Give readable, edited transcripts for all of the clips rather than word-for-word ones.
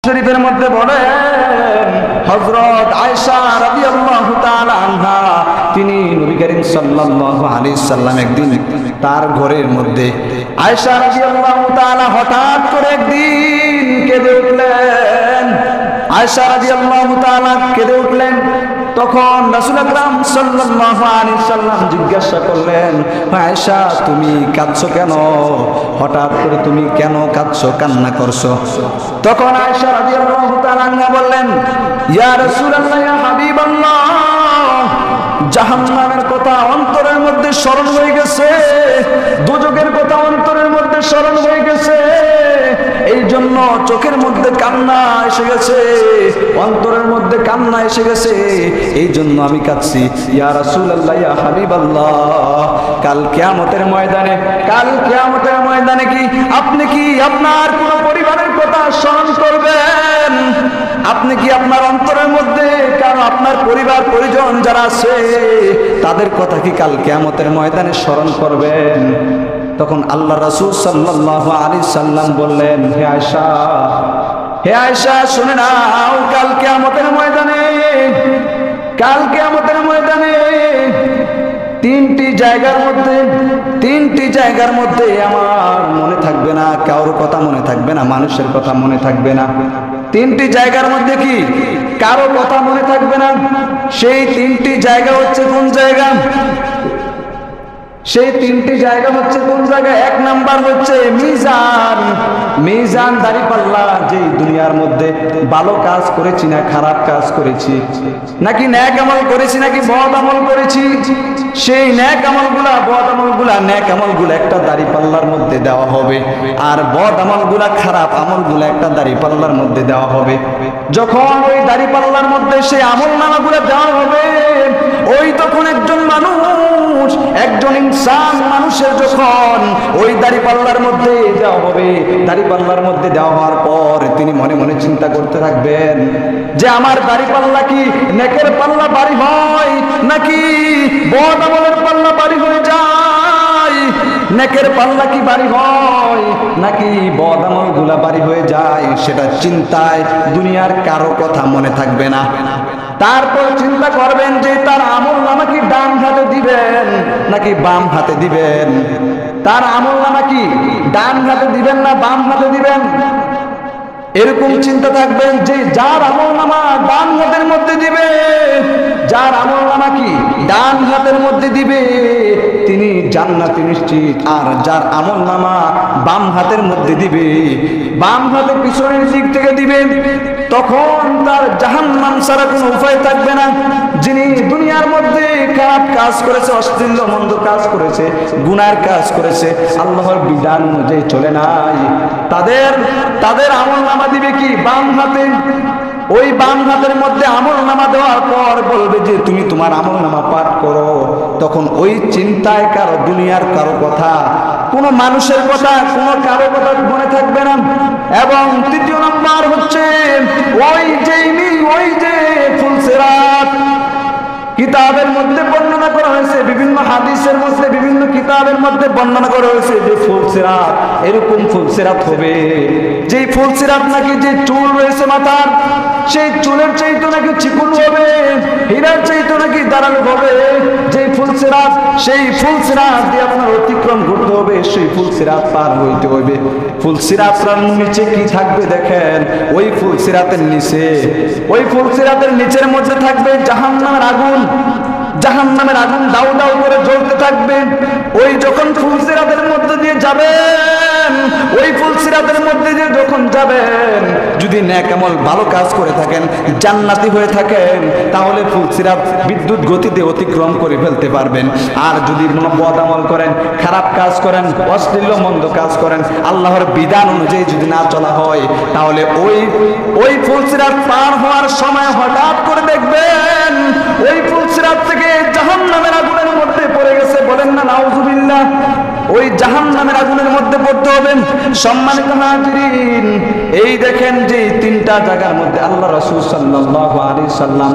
শরীফের মধ্যে বলেন হযরত আয়েশা রাদিয়াল্লাহু তাআলা আনহা তিনি নবী করিম সাল্লাল্লাহু আলাইহি সাল্লাম একদিন তার ঘরের মধ্যে আয়েশা রাদিয়াল্লাহু তাআলা হঠাৎ করে একদিন কেঁদে উঠলেন। আয়েশা রাদিয়াল্লাহু তাআলা কেঁদে উঠলেন। তখন রাসূল আকরাম সাল্লাল্লাহু আলাইহি সাল্লাম জিজ্ঞাসা করলেন, আয়েশা তুমি কাঁদছো কেন? হঠাৎ করে তুমি কেন কাঁদছো, কান্না করছো? তখন আয়েশা রাদিয়াল্লাহু তাআলা বললেন, ইয়া রাসূলুল্লাহ, ইয়া হাবিবাল্লাহ, জাহান্নামের কথা অন্তরের মধ্যে স্মরণ হয়ে গেছে, দোজখের কথা অন্তরের মধ্যে স্মরণ হয়ে গেছে, এই জন্য চোখের মধ্যে কান্না এসে গেছে, অন্তরের মধ্যে কান্না এসে গেছে, এই জন্য আমি কাঁদছি। ইয়া রাসূলুল্লাহ, ইয়া হাবিবাল্লাহ, কাল কিয়ামতের ময়দানে কি আপনি কি আপনার কোন পরিবারের কথা স্মরণ করবেন? আপনি কি আপনার অন্তরের মধ্যে কারণ আপনার পরিবার পরিজন যারা আছে তাদের কথা কি কাল কিয়ামতের ময়দানে স্মরণ করবেন? তখন আল্লাহ রাসূল সাল্লাল্লাহু আলাইহি সাল্লাম বললেন, হে আয়েশা শুনে নাও, কাল কিয়ামতের ময়দানে তিনটি জায়গার মধ্যে আমার মনে থাকবে না, কারোর কথা মনে থাকবে না, মানুষের কথা মনে থাকবে না। তিনটি জায়গার মধ্যে কি কারো কথা মনে থাকবে না? সেই তিনটি জায়গা হচ্ছে কোন জায়গা? সেই তিনটি জায়গা হচ্ছে কোন জায়গা? এক নাম্বার হচ্ছে মিজান, দাঁড়িপাল্লা, যে দুনিয়ার মধ্যে ভালো কাজ করেছি না খারাপ কাজ করেছি, নাকি নেক আমল করেছি নাকি বদ আমল করেছি, সেই নেক আমলগুলা একটা দাঁড়িপাল্লার মধ্যে দেওয়া হবে, আর বদ আমলগুলা খারাপ আমলগুলা একটা দাঁড়িপাল্লার মধ্যে দেওয়া হবে। যখন ওই দাঁড়িপাল্লার মধ্যে সেই আমল নামাগুলা দেওয়া হবে, ওই তখন একজন ইনসান মানুষের যখন ওই দাঁড়িপাল্লার মধ্যে দেওয়া হবে, দাঁড়িপাল্লার মধ্যে দেওয়া হওয়ার পর তিনি মনে মনে চিন্তা করতে থাকবেন যে আমার দাঁড়িপাল্লা কি নেকের পাল্লা বাড়ি হয় নাকি বদ আমলের পাল্লা বাড়ি হয়ে যায়? নেকের পাল্লা কি বাড়ি হয় নাকি বদ আমলগুলা বাড়ি হয়ে যায়? সেটা চিন্তায় দুনিয়ার কারো কথা মনে থাকবে না। তারপর চিন্তা করবেন যে তার আমল নামা কি ডান হাতে দিবেন নাকি বাম হাতে দিবেন? তার আমল নামা কি ডান হাতে দিবেন না বাম হাতে দিবেন? এরকম চিন্তা থাকবেন যে যার আমল নামা ডান হাতের মধ্যে দিবে, যার আমল নামা কি ডান হাতের মধ্যে দিবে তিনি জান্নাতে নিশ্চিত, আর যার আমল নামা বাম হাতের মধ্যে দিবে, বাম হাতে পিছনের দিক থেকে দিবে, তখন তার জাহান্নাম ছাড়া কোনো উপায় থাকবে না। যিনি দুনিয়ার মধ্যে খারাপ কাজ করেছে, অশ্লীল মন্দ কাজ করেছে, গুনার কাজ করেছে, আল্লাহর বিধান অনুযায়ী চলে নাই, তাদের আমল নামা দিবে কি বাম হাতে। ওই বাম হাতের মধ্যে আমল নামা দেওয়ার পর বলবে যে তুমি তোমার আমল নামা পাঠ করো। তখন ওই চিন্তায় কারো দুনিয়ার কারো কথা, কোন মানুষের কথা, কোন কারো কথা মনে থাকবে না। এবং তৃতীয় নাম্বার হচ্ছে ওই যে ফুলসিরাত, কিতাবের মধ্যে বর্ণনা করা হয়েছে, বিভিন্ন হাদিসের মধ্যে বিভিন্ন কিতাবের মধ্যে বর্ণনা করা হয়েছে যে ফুলসিরাত, এরকম ফুলসিরাত হবে, যেই ফুলসিরাত নাকি যে চুল রয়েছে মাথার, সেই চুলের চাইতে নাকি চিকন হবে, হীরার চাইতে নাকি দাঁড়ানো হবে। যেই ফুলসিরাত, সেই ফুলসিরাত দিয়ে আপনার অতিক্রম করতে হবে, সেই ফুলসিরাত পার হইতে হবে। ফুলসিরাতের নিচে কি থাকবে দেখেন, ওই ফুলসিরাতের নিচের মধ্যে থাকবে জাহান্নামের আগুন। জাহান্নামের আগুন দাউ দাউ করে জ্বলতে থাকবে। ওই যখন ফুলসিরাতের মধ্যে দিয়ে যাবেন, ওই ফুলসিরাতের মধ্যে দিয়ে যখন যাবেন, যদি নেক আমল ভালো কাজ করে থাকেন, জান্নাতি হয়ে থাকেন, তাহলে ফুলসিরাত বিদ্যুৎ গতিতে অতিক্রম করে ফেলতে পারবেন। আর যদি বদ আমল করেন, খারাপ কাজ করেন, অশ্লীল মন্দ কাজ করেন, আল্লাহর বিধান অনুযায়ী যদি না চলা হয়, তাহলে ওই ফুলসিরাত পার হওয়ার সময় হঠাৎ করে দেখবেন ওই ফুলসিরাত থেকে জাহান্নামের আগুনের মধ্যে পড়ে গেছে। বলেন না নাউজুবিল্লাহ। ওই জাহান্নামের আগুনের মধ্যে পড়তে হবে। সম্মানিত হাজিরিন, এই দেখেন যে তিনটা জায়গার মধ্যে আল্লাহ রাসূল সাল্লাল্লাহু আলাইহি সাল্লাম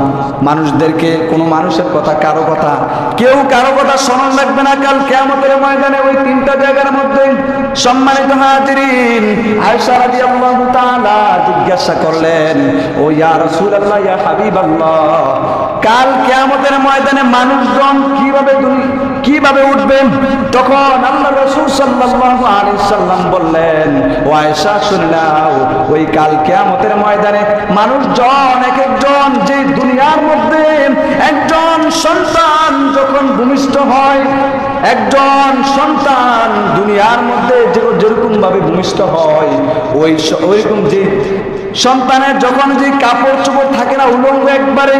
মানুষদেরকে, কোনো মানুষের কথা, কারো কথা, কেউ কারো কথা স্মরণ রাখবে না কাল কিয়ামতের ময়দানে ওই তিনটা জায়গার মধ্যে। সম্মানিত হাজিরিন, আয়েশা রাদিয়াল্লাহু তাআলা জিজ্ঞাসা করলেন, ও ইয়া রাসূলুল্লাহ, ইয়া হাবিবাল্লাহ, কাল কিয়ামতের ময়দানে মানুষজন কিভাবে উঠবেন? তখন আল্লাহ রাসূল সাল্লাল্লাহু আলাইহি সাল্লাম বললেন, ও আয়েশা শুনে নাও, ওই কাল কিয়ামতের ময়দানে মানুষজন এক একজন, যে দুনিয়ার মধ্যে একজন সন্তান যখন ভূমিষ্ঠ হয়, একজন সন্তান দুনিয়ার মধ্যে যেরকম ভাবে ভূমিষ্ঠ হয়, ওইরকম যে সন্তানের যখন যে কাপড় চোপড় থাকে না, উলঙ্গ একবারে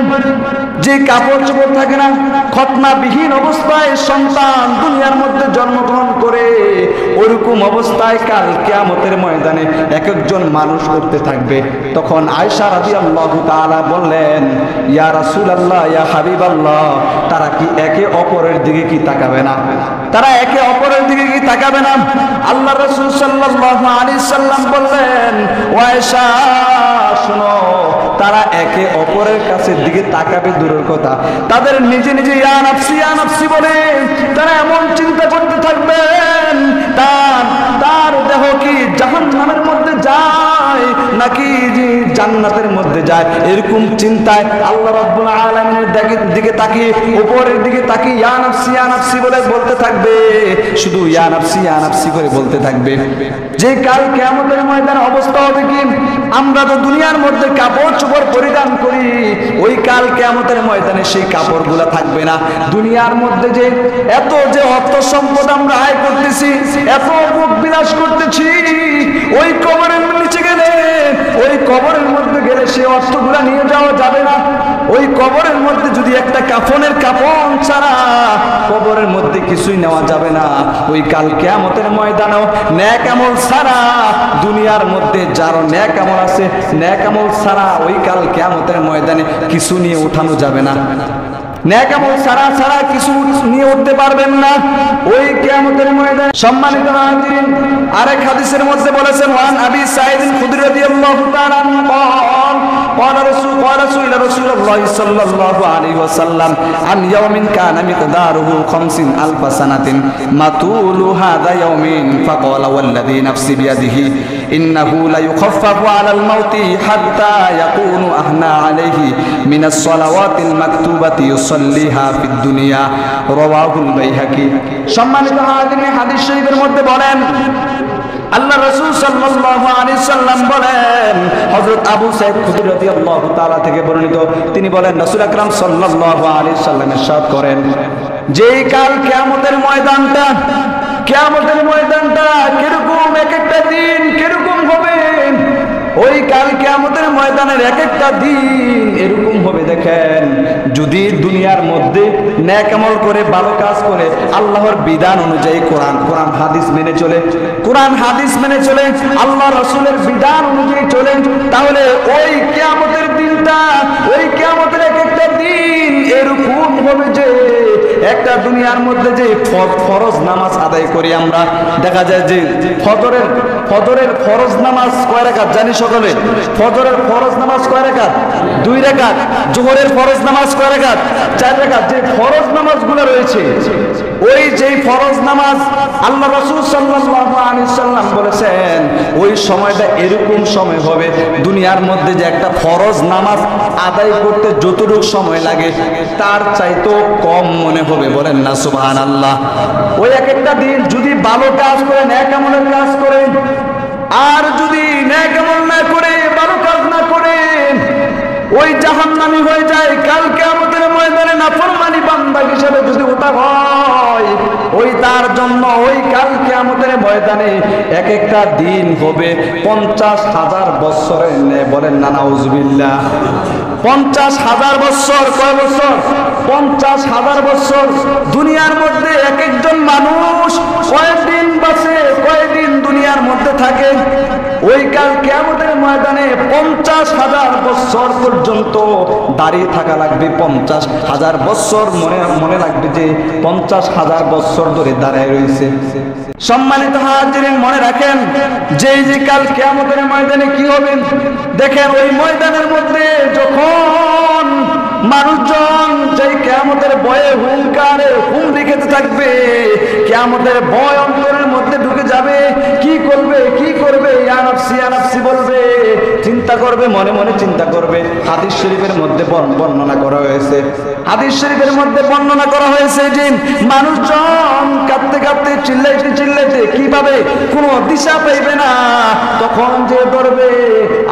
যে কাপড় চোপড় থাকে না, খতনাবিহীন অবস্থায় সন্তান দুনিয়ার মধ্যে জন্মগ্রহণ করে, ওরকম অবস্থায় কাল কিয়ামতের ময়দানে এক একজন মানুষ করতে থাকবে। তখন আয়েশা রাদিয়াল্লাহু তাআলা বললেন, ইয়া রাসূলুল্লাহ, ইয়া হাবিবাল্লাহ, তারা কি একে অপরের দিকে কি তাকাবে না? তারা একে অপরের দিকে কি তাকাবে না? আল্লাহ রাসূল সাল্লাল্লাহু আলাইহি সাল্লাম বললেন, ও আয়েশা শোনো, তারা একে অপরের কাছে দিকে তাকাবে দূরের কথা, তাদের নিজে নিজে ইয়া নাফসি, ইয়া নাফসি বলে তারা এমন চিন্তা করতে থাকবেন, তার দেহ কি জাহান্নামের মধ্যে যায় নাকি জান্নাতের মধ্যে যায়, এরকম চিন্তায় আল্লাহ রাব্বুল আলামিনের দিকে তাকিয়ে, উপরের দিকে তাকিয়ে ইয়া নাফসি, ইয়া নাফসি বলে বলতে থাকবে, শুধু ইয়া নাফসি, ইয়া নাফসি করে বলতে থাকবে। যে কাল কিয়ামতের ময়দানে অবস্থা হবে কি, আমরা তো দুনিয়ার মধ্যে কাপড় চোপড় পরিধান করি, ওই কাল কিয়ামতের ময়দানে সেই কাপড়গুলা থাকবে না। দুনিয়ার মধ্যে যে এত যে অর্থ সম্পদ আমরা আয় করতেছি, এত ভোগ বিলাস করতেছি, ওই কবরের নিচে গেলে, ওই কবরের মধ্যে গেলে সেই অর্থগুলা নিয়ে যাওয়া যাবে না। ওই কবরের মধ্যে যদি একটা কাফনের কাফন ছাড়া কবরের মধ্যে কিছুই নেওয়া যাবে না। ওই কাল কিয়ামতের ময়দানেও নেক আমল ছাড়া, দুনিয়ার মধ্যে যার নেক আমল আছে, নেক আমল ছাড়া ওই কাল কিয়ামতের ময়দানে কিছু নিয়ে উঠানো যাবে না। নেক আমল ছাড়া কিছু নিয়ে উঠতে পারবেন না ওই কিয়ামতের ময়দানে। সম্মানিত হাজিরিন, আরেক হাদিসের মধ্যে বলেছেন, ওয়ান আবি সাঈদ খুদরি রাদিয়াল্লাহু তাআলা قال رسول الله صلى الله عليه وسلم عن يوم كان مقداره 50,000 سنة ما طول هذا يوم فقال والذي نفسي بيده إنه ليخفف على الموت حتى يكون أهنى عليه من الصلوات المكتوبة يصليها في الدنيا رواه البيهقي। সম্মানিত হাজিরিন, হাদিস শরীফের মধ্যে বলেন, আল্লাহ রাসূল সাল্লাল্লাহু আলাইহি সাল্লাম বলেন, হযরত আবু সাঈদ খুদরি রাদিয়াল্লাহু তাআলা থেকে বর্ণিত, তিনি বলেন, রাসূল আকরাম সাল্লাল্লাহু আলাইহি সাল্লাম ইরশাদ করেন, যেই কাল কিয়ামতের ময়দানটা কিরকম, এক একটা দিন কিরকম হবে, ওই কাল কিয়ামতের ময়দানের এক একটা দিন এরকম হবে। দেখেন, যদি দুনিয়ার মধ্যে নেক আমল করে, ভালো কাজ করে, আল্লাহর বিধান অনুযায়ী কোরআন হাদিস মেনে চলে, আল্লাহ রাসূলের বিধান অনুযায়ী চলে, তাহলে ওই কিয়ামতের দিনটা, ওই কিয়ামতের এক একটা দিন এরকম হবে যে একটা দুনিয়ার মধ্যে যে ফরজ নামাজ আদায় করি আমরা, দেখা যায় যে ফজরের ফরজ নামাজ কয় রাকাত জানি সকলে? ফজরের ফরজ নামাজ কয় রাকাত? 2 রাকাত। যোহরের ফরজ নামাজ কয় রাকাত? 4 রাকাত। যে ফরজ নামাজগুলো রয়েছে, ওই যেই ফরজ নামাজ আল্লাহ রাসূল সাল্লাল্লাহু আলাইহি সাল্লাম বলেছেন, ওই সময়টা এরকম সময় হবে, দুনিয়ার মধ্যে যে একটা ফরজ নামাজ আদায় করতে যতটুকু সময় লাগে তার চাইতেও কম মনে হবে। বলেন না সুবহানাল্লাহ। ওই এক একটা দিন যদি ভালো কাজ করে, নেক আমলের কাজ করে, আর যদি নেক আমল না করে, ভালো কাজ না করে, ওই জাহান্নামী হয়ে যায়। কাল কিয়ামতের ময়দানে নাফরমানি বান্দা হিসেবে যদি ওঠা হয়, ওই তার জন্য ওই কাল কিয়ামতের ময়দানে এক একটা দিন হবে 50,000 বছরের ন্যায়। বলেন না নাউজুবিল্লাহ। 50,000 বছর। কয় বছর? 50,000 বছর। দুনিয়ার মধ্যে এক একজন মানুষ কয়দিন বাঁচে, কয়দিন দুনিয়ার মধ্যে থাকে, ওই কাল কিয়ামতের ময়দানে 50,000 বছর পর্যন্ত দাঁড়িয়ে থাকা লাগবে। 50,000 বছর মনে রাখবে যে 50,000 বছর ধরে দাঁড়ায় রয়েছে। সম্মানিত হাজিরিন, মনে রাখেন যে কাল কিয়ামতের ময়দানে কি হবে। দেখেন ওই ময়দানের মধ্যে যখন মানুষজন যেই কিয়ামতের ভয়ে হুঙ্কারে হুমড়ি খেতে থাকবে, কিয়ামতের ভয় অন্তরের মধ্যে ঢুকে যাবে। কি করবে ইয়া নাফসি ইয়া নাফসি বলবে, চিন্তা করবে, মনে মনে চিন্তা করবে। হাদিস শরীফের মধ্যে বর্ণনা করা হয়েছে, হাদিস শরীফের মধ্যে বর্ণনা করা হয়েছে যে মানুষজন কাঁদতে কাঁদতে চিল্লাইতে কিভাবে কোনো দিশা পাইবে না, তখন যে ধরবে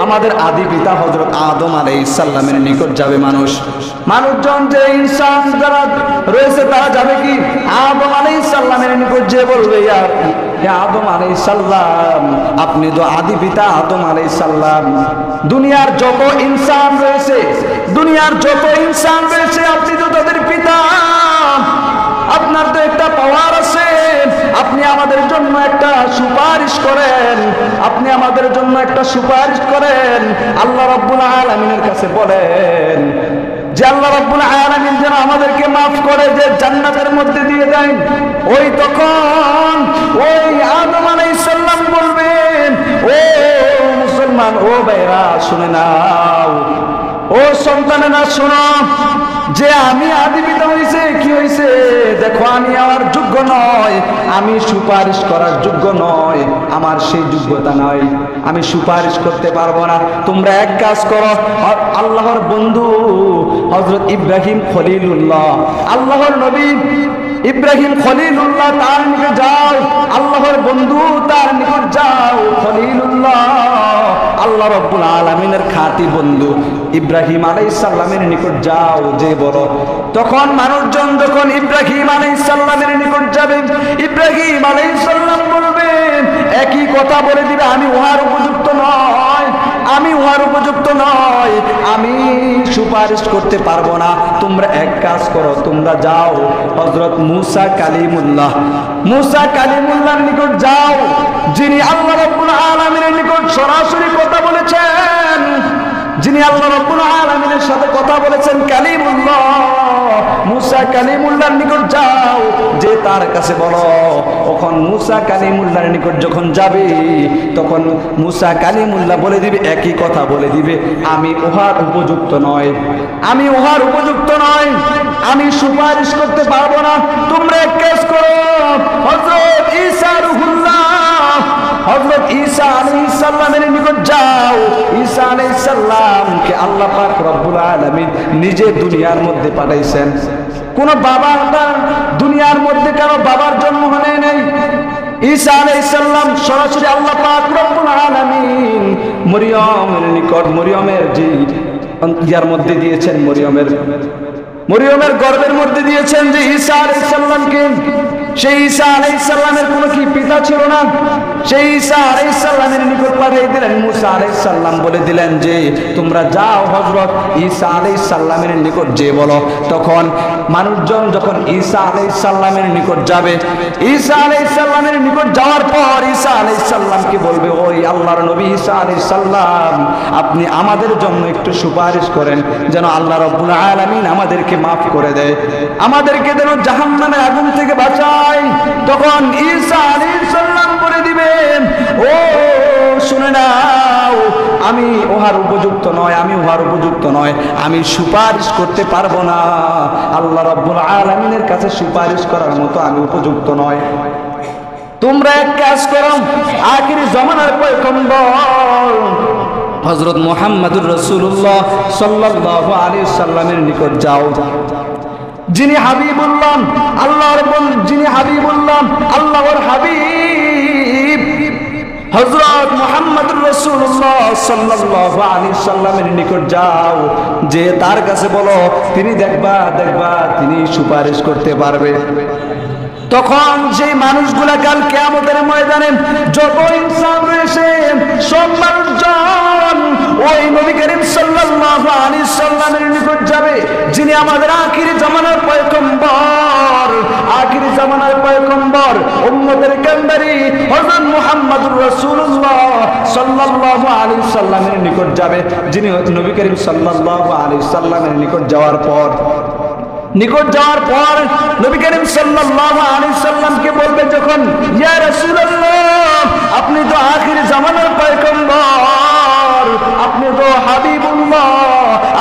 আমাদের আদি পিতা হযরত আদম আলাইহিস সালামের নিকট যাবে। মানুষজন যে ইনসান যারা রয়েছে তারা যাবে কি আদম আলাইহিস সালামের নিকট, যে বলবে ইয়া আদম আলাইহিস সালাম, আপনি তো আদি পিতা আদম আলাইহিস সালাম। দুনিয়ার যত ইনসান রয়েছে আপনি তো তাদের পিতা। আপনার তো একটা পাওয়ার আছে, আপনি আমাদের জন্য একটা সুপারিশ করেন, আল্লাহ রাব্বুল আলামিনের কাছে বলেন যে আল্লাহ রাব্বুল আলামিন যেন আমাদেরকে মাফ করে, যে জান্নাতের মধ্যে দিয়ে দেন। ওই তখন ওই আদম আলাইহিস সালাম বলবেন, ও মুসলমান, ও ভাইরা শুনে নাও, ও সন্তানেরা শোনো, যে আমি আদি পিতা হইছে, কি হইছে দেখো, আমি আমার যোগ্য নয়, আমি সুপারিশ করার যোগ্য নয়, আমার সেই যোগ্যতা নয়, আমি সুপারিশ করতে পারবো না। তোমরা এক কাজ করো, আল্লাহর বন্ধু হযরত ইব্রাহিম খলিলুল্লাহ, আল্লাহর নবী ইব্রাহিম খলিলুল্লাহ, তার নিকট যাও, আল্লাহর বন্ধু তার নিকট যাও, খলিলুল্লাহ আল্লাহ রাব্বুল আলামিনের খাঁটি বন্ধু ইব্রাহিম আলাইহিস সালামের নিকট যাও, যে বলো। তখন মানুষজন যখন ইব্রাহিম আলাইহিস সালামের নিকট যাবে, ইব্রাহিম আলাইহিস সালাম বলবেন, একই কথা বলে দিবে, আমি উহার উপযুক্ত নয়, আমি সুপারিশ করতে পারবো না। তোমরা এক কাজ করো, তোমরা যাও হযরত মুসা কালিমুল্লাহর নিকট যাও, যিনি আল্লাহ রাব্বুল আলামিনের নিকট সরাসরি কথা বলেছেন, যিনি আল্লাহ রাব্বুল আলামিনের সাথে কথা বলেছেন, কালিমুল্লাহ। মুসা কালিমুল্লাহর নিকট যাও, যে তার কাছে বলো। তখন মুসা কালিমুল্লাহর নিকট যখন যাবে, তখন মুসা কালিমুল্লাহ বলে দিবে, একই কথা বলে দিবে, আমি উহার উপযুক্ত নয়, আমি সুপারিশ করতে পারবো না। তোমরা এক কাজ করো, হযরত ঈসা রূহুল্লাহ, হযরত ঈসা আলাইহিস সালামের নিকট যাও। ঈসা আলাইহিস সালামকে আল্লাহ পাক রব্বুল আলামিন নিজে দুনিয়ার মধ্যে পাঠাইছেন। কোন বাবা দুনিয়ার মধ্যে কারো বাবার জন্ম হয় নাই। ঈসা আলাইহিস সালাম সরাসরি আল্লাহ পাক রব্বুল আলামিন মরিয়মের নিকট, মরিয়মের যে ইয়ার মধ্যে দিয়েছেন, মরিয়মের গর্ভের মধ্যে দিয়েছেন যে ঈসা আলাইহিস সালামকে। সেই ঈসা আলাইহিস সালামের কোনো কি পিতা ছিল না, সেই ঈসা আলাইহিস সালামের নিকট পাঠিয়ে দিলেন। মুসা আলাইহিস সালাম বলে দিলেন যে তোমরা যাও হযরত ঈসা আলাইহিস সালামের নিকট যে বলো। তখন মানুষজন যখন ঈসা আলাইহিস সালামের নিকট যাবে, ঈসা আলাইহিস সালামের নিকট যাওয়ার পর ঈসা আলাইহিস সালামকে বলবে, ওই আল্লাহর নবী ঈসা আলাইহিস সালাম, আপনি আমাদের জন্য একটু সুপারিশ করেন, যেন আল্লাহ রাব্বুল আলামিন আমাদেরকে মাফ করে দেয়, আমাদেরকে যেন জাহান্নামের আগুন থেকে বাঁচায়। তখন ঈসা আলাইহিস সালাম বলে দিবেন, ও শুনে নাও, আমি উহার উপযুক্ত নয়, আমি সুপারিশ করতে পারবো না, আল্লাহ রাব্বুল আলামিনের কাছে সুপারিশ করার মতো আমি উপযুক্ত নয়। তোমরা এক কাজ করো, আখিরি জামানার পয়গম্বর হযরত মুহাম্মদুর রাসূলুল্লাহ সাল্লাল্লাহু আলাইহি সাল্লামের নিকট যাও, যিনি হাবিবুল্লাহ, আল্লাহর হাবিব হযরত মুহাম্মদুর রাসূলুল্লাহ সাল্লাল্লাহু আলাইহি সাল্লামের নিকট যাও, যে তার কাছে বলো, তিনি দেখবা তিনি সুপারিশ করতে পারবে। তখন সেই মানুষগুলা কাল কিয়ামতের ময়দানে যত ইনসান রয়েছে, সব মানুষজন ওই নবী করিম সাল্লাল্লাহু আলাইহি সাল্লামের নিকট যাবে, যিনি আমাদের আখিরি জামানার পয়গম্বর, আখিরি জামানার পয়গম্বর, উম্মতের কান্ডারি হযরত মুহাম্মদুর রাসূলুল্লাহ সাল্লাল্লাহু আলাইহি সাল্লামের নিকট যাবে, যিনি নবী করিম সাল্লাল্লাহু আলাইহি সাল্লামের নিকট যাওয়ার পর নবী করিম সাল্লাল্লাহু আলাইহি সাল্লামকে বলবে যখন, ইয়া রাসূলুল্লাহ, আপনি তো আখির জামানার পয়গম্বর, আপনি তো হাবিবুল্লাহ,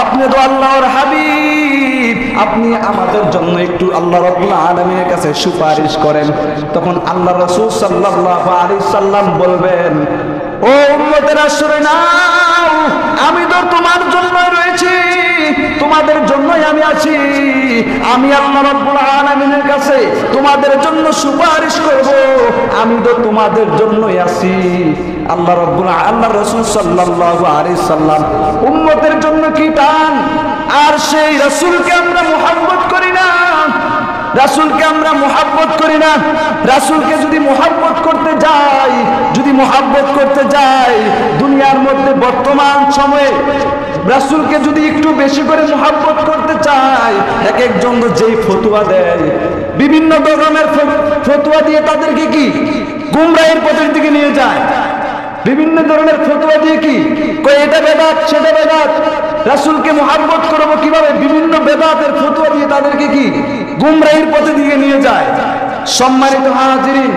আপনি তো আল্লাহর হাবিব, আপনি আমাদের জন্য একটু আল্লাহ রাব্বুল আলামিনের কাছে সুপারিশ করেন। তখন আল্লাহ রাসূল সাল্লাল্লাহু আলাইহি সাল্লাম বলবেন, ও উম্মতেরা শুনে নাও, আমি তো তোমার জন্য রয়েছি, তোমাদের জন্যই আমি আছি। আমি আল্লাহ রাব্বুল আলামিনের কাছে তোমাদের জন্য সুপারিশ করব, আমি তো তোমাদের জন্যই আছি। আল্লাহ রাসূল সাল্লাল্লাহু আলাইহি সাল্লাম উম্মতের জন্য কি টান, আর সেই রাসূলকে আমরা মুহাব্বত করি না, রাসূলকে আমরা মুহাব্বত করি না। রাসূলকে যদি মুহাব্বত করতে যাই, দুনিয়ার মধ্যে বর্তমান সময়ে রাসূলকে যদি একটু বেশি করে মুহাব্বত করতে চাই, এক একজন যেই ফতোয়া দেয়, বিভিন্ন ধরনের ফতোয়া দিয়ে তাদেরকে কি গুমরাহির পথের দিকে নিয়ে যায়। বিভিন্ন ধরনের ফতোয়া দিয়ে কি কই, এটা বেদাত সেটা বেদাত। রাসূলকে মুহাব্বত করব কিভাবে? বিভিন্ন বেদাতের ফতোয়া দিয়ে তাদেরকে কি গুমরাহির পথে দিকে নিয়ে যায়। সম্মানিত হাজিরিন,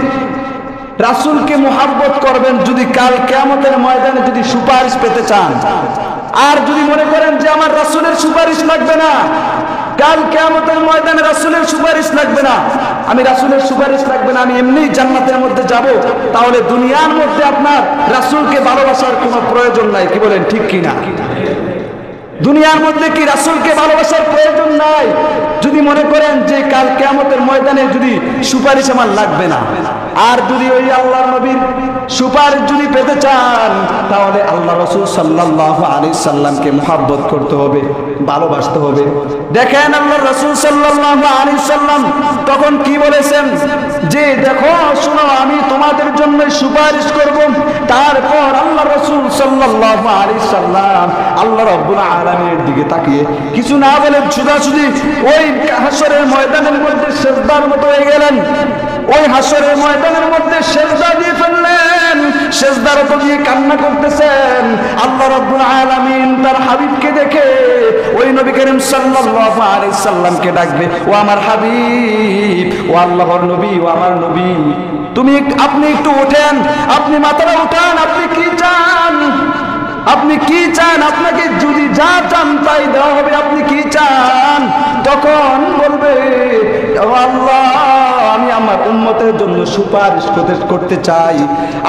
রাসূলকে মুহাব্বত করবেন যদি কাল কিয়ামতের ময়দানে যদি সুপারিশ পেতে চান। আর যদি মনে করেন যে আমার রাসূলের সুপারিশ লাগবে না, কাল কিয়ামতের ময়দানে রাসূলের সুপারিশ লাগবে না, আমি রাসূলের সুপারিশ লাগবে না, আমি এমনিই জান্নাতের মধ্যে যাব, তাহলে দুনিয়ার মধ্যে আপনার রাসূলকে ভালোবাসার কোনো প্রয়োজন নাই। কি বলেন, ঠিক কি না? দুনিয়ার মধ্যে কি রাসূলকে ভালোবাসার প্রয়োজন নাই? যদি মনে করেন যে কাল কিয়ামতের ময়দানে যদি সুপারিশ আমার লাগবে না, আর যদি ওই আল্লাহর নবীর সুপারিশ যদি পেতে চান, তাহলে আল্লাহ রাসূল সাল্লাল্লাহু আলাইহি সাল্লামকে মুহাব্বত করতে হবে, ভালোবাসতে হবে। দেখেন আল্লাহ রাসূল সাল্লাল্লাহু আলাইহি সাল্লাম তখন কি বলেছেন, যে দেখো শোনো, আমি তোমাদের জন্য সুপারিশ করব। তারপর আল্লাহ রাসূল সাল্লাল্লাহু আলাইহি সাল্লাম আল্লাহ রাব্বুল আলামিনের দিকে তাকিয়ে কিছু না বলে সোজাসুজি ওই হাসরের ময়দানের মধ্যে সিজদার মতো হয়ে গেলেন। ওই হাসরের ময়দানের মধ্যে সিজদা দিয়ে ফেললেন, সিজদারত দিয়ে কান্না করতেছেন। আল্লাহ রাব্বুল আলামিন তার হাবিবকে দেখে ওই নবী করিম সাল্লাল্লাহু আলাইহি সাল্লামকে ডাকবে, ও আমার হাবিব, ও আল্লাহর নবী, ও আমার নবী, আপনি একটু ওঠেন, আপনি মাথাটা উঠান, আপনি কি চান? আপনি কি চান? আপনাকে যদি যা চান তাই দেওয়া হবে। আপনি কি চান? তখন বলবে, আল্লাহ, আমি আমার উম্মতের জন্য সুপারিশ করতে চাই,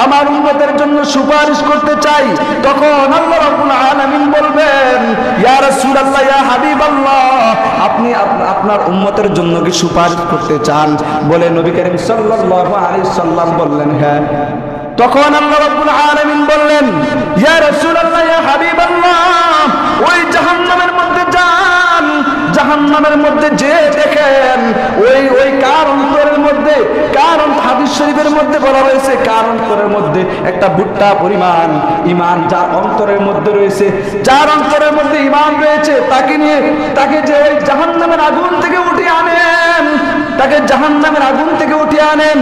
আমার উম্মতের জন্য সুপারিশ করতে চাই। তখন আল্লাহ রাব্বুল আলামিন বলবেন, ইয়া রাসূলুল্লাহ, ইয়া হাবিবাল্লাহ, আপনি আপনার উম্মতের জন্য কি সুপারিশ করতে চান? বলে নবী করিম সাল্লাল্লাহু আলাইহি সাল্লাম বললেন, হ্যাঁ। তখন আল্লাহ রাব্বুল আলামিন বললেন, ইয়া রাসূলুল্লাহ, ইয়া হাবিবাল্লাহ, ওই জাহান্নামের মধ্যে যান, জাহান্নামের মধ্যে যে দেখেন ওই কার অন্তরের মধ্যে, কারণ হাদিস শরীফের মধ্যে বলা হয়েছে কার অন্তরের মধ্যে একটা ভুট্টা পরিমাণ ঈমান যার অন্তরের মধ্যে রয়েছে, যার অন্তরের মধ্যে ঈমান রয়েছে, তাকে যে ওই জাহান্নামের আগুন থেকে উঠিয়ে আনেন, তাকে জাহান্নামের আগুন থেকে উঠিয়ে আনেন।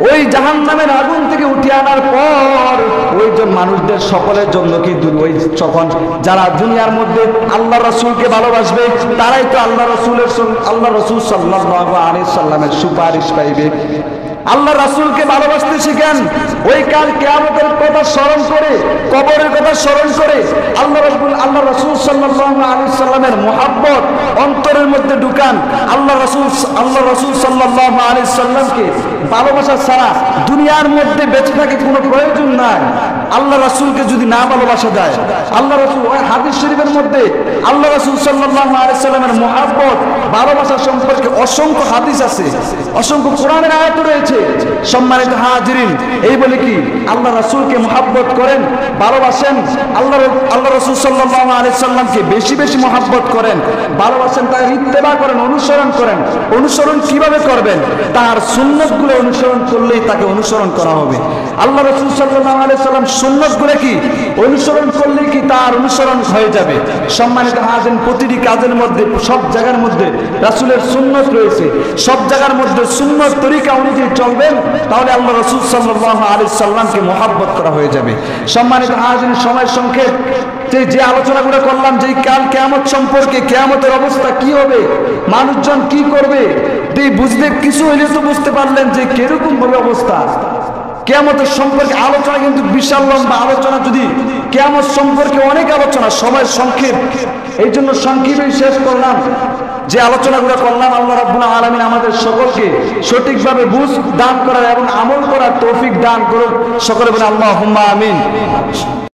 ওই জাহান্নামের আগুন থেকে উঠিয়ে আনার পর ওই যে মানুষদের সকলের জন্য কি ওই যখন যারা দুনিয়ার মধ্যে আল্লাহ রাসূলকে ভালোবাসবে, তারাই তো আল্লাহ রাসূল সাল্লাল্লাহু আলাইহি সাল্লামের সুপারিশ পাইবে। আল্লাহ রাসূলকে ভালোবাসতে শিখেন। ওই কাল কিয়ামতের কথা স্মরণ করে, কবরের কথা স্মরণ করে আল্লাহ রাসূল সাল্লাল্লাহু আলাইহি সাল্লামের মুহাব্বত অন্তরের মধ্যে ঢুকান। আল্লাহ রাসূল সাল্লাল্লাহু আলাইহি সাল্লামকে ভালোবাসা ছাড়া দুনিয়ার মধ্যে বেঁচে থাকা কোনো প্রয়োজন নাই। আল্লাহ রাসূলকে যদি না ভালোবাসা যায়, আল্লাহ রাসূল ওই হাদিস শরীফের মধ্যে আল্লাহ রাসূল সাল্লাল্লাহু আলাইহি সাল্লামের মুহাব্বত ভালোবাসা সম্পর্কে অসংখ্য হাদিস আছে, অসংখ্য কোরআনের আয়াত রয়েছে। সম্মানিত হাজিরিন, এই বলে কি আল্লাহ রাসূলকে মুহাব্বত করেন, ভালোবাসেন, আল্লাহ রাসূল সাল্লাল্লাহু আলাইহি সাল্লামকে বেশি বেশি মুহাব্বত করেন, ভালোবাসেন, তার ইত্তেবা করেন, অনুসরণ করেন। অনুসরণ কিভাবে করবেন? তার সুন্নাতগুলো অনুসরণ করলেই তাকে অনুসরণ করা হবে। আল্লাহ রাসূল সাল্লাল্লাহু আলাইহি সাল্লাম সুন্নতগুলো কি অনুসরণ করলে কি তার অনুসরণ হয়ে যাবে। সম্মানিত হাজির, প্রতিটি কাজের মধ্যে সব জায়গার মধ্যে রাসূলের সুন্নত রয়েছে, সব জায়গার মধ্যে সুন্নত তরিকা অনুযায়ী চলবেন, তাহলে আল্লাহ রাসূল সাল্লাল্লাহু আলাইহি সাল্লামকে মহব্বত করা হয়ে যাবে। সম্মানিত হাজির, সময় সংক্ষেপ, যে আলোচনাগুলো করলাম, যে কাল কিয়ামত সম্পর্কে, কিয়ামতের অবস্থা কি হবে, মানুষজন কি করবে, বুঝতে কিছু হইলে তো বুঝতে পারলেন যে কিরকম হবে অবস্থা। কিয়ামতের সম্পর্কে আলোচনা কিন্তু বিশাল লম্বা আলোচনা, যদি কিয়ামত সম্পর্কে অনেক আলোচনা, সময় সংক্ষেপ, এই জন্য সংক্ষেপেই শেষ করলাম। যে আলোচনাগুলো করলাম, আল্লাহ রাব্বুল আলামিন আমাদের সকলকে সঠিকভাবে বুঝ দান করার এবং আমল করার তৌফিক দান করুন। সকলে বলে আল্লাহুম্মা আমিন।